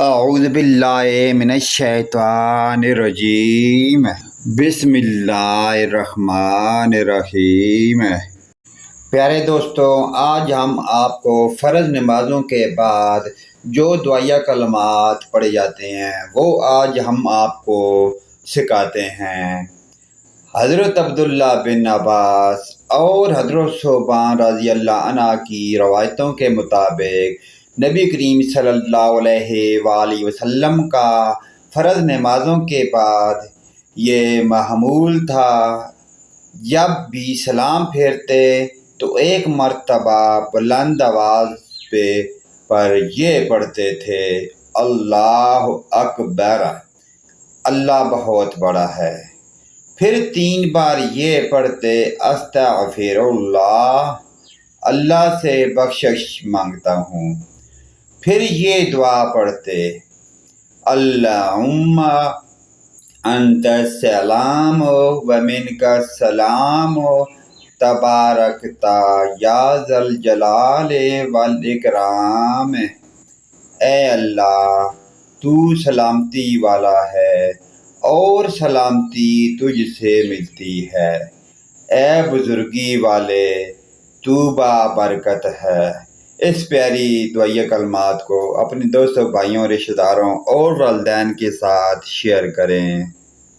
اعوذ باللہ من الشیطان الرجیم بسم اللہ الرحمن الرحیم۔ پیارے دوستوں، آج ہم آپ کو فرض نمازوں کے بعد جو دعائیہ کلمات پڑھے جاتے ہیں وہ آج ہم آپ کو سکھاتے ہیں۔ حضرت عبداللہ بن عباس اور حضرت ثوبان رضی اللہ عنہ کی روایتوں کے مطابق نبی کریم صلی اللہ علیہ وآلہ وسلم کا فرض نمازوں کے بعد یہ معمول تھا، جب بھی سلام پھیرتے تو ایک مرتبہ بلند آواز پر یہ پڑھتے تھے، اللہ اکبر، اللہ بہت بڑا ہے۔ پھر 3 بار یہ پڑھتے، استغفر اللہ، اللہ سے بخشش مانگتا ہوں۔ پھر یہ دعا پڑھتے، اللہم انت السلام و منک السلام تبارکتا یا ذا الجلال والاکرام۔ اے اللہ، تو سلامتی والا ہے اور سلامتی تجھ سے ملتی ہے، اے بزرگی والے، تو بابرکت ہے۔ اس پیاری دعائیہ کلمات کو اپنے دوستوں، بھائیوں، رشتہ داروں اور والدین کے ساتھ شیئر کریں۔